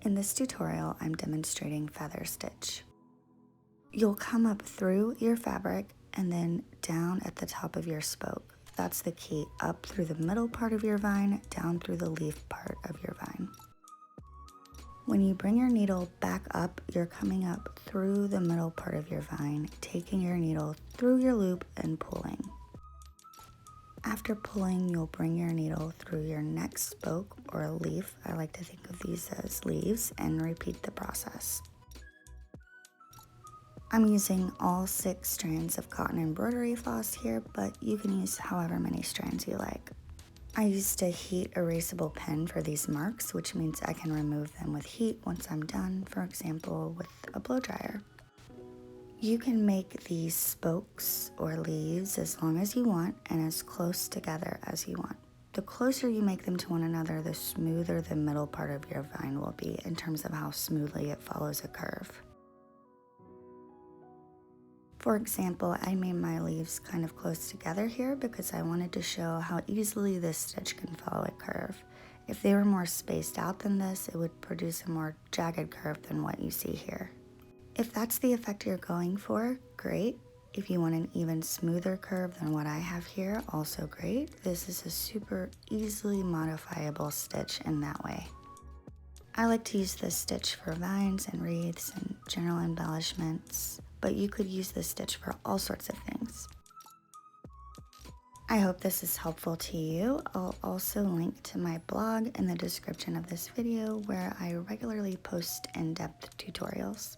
In this tutorial, I'm demonstrating feather stitch. You'll come up through your fabric and then down at the top of your spoke. That's the key, up through the middle part of your vine, down through the leaf part of your vine. When you bring your needle back up, you're coming up through the middle part of your vine, taking your needle through your loop and pulling. After pulling, you'll bring your needle through your next spoke or leaf. I like to think of these as leaves, and repeat the process. I'm using all 6 strands of cotton embroidery floss here, but you can use however many strands you like. I used a heat-erasable pen for these marks, which means I can remove them with heat once I'm done, for example, with a blow dryer. You can make these spokes or leaves as long as you want and as close together as you want. The closer you make them to one another, the smoother the middle part of your vine will be in terms of how smoothly it follows a curve. For example, I made my leaves kind of close together here because I wanted to show how easily this stitch can follow a curve. If they were more spaced out than this, it would produce a more jagged curve than what you see here. If that's the effect you're going for, great. If you want an even smoother curve than what I have here, also great. This is a super easily modifiable stitch in that way. I like to use this stitch for vines and wreaths and general embellishments, but you could use this stitch for all sorts of things. I hope this is helpful to you. I'll also link to my blog in the description of this video where I regularly post in-depth tutorials.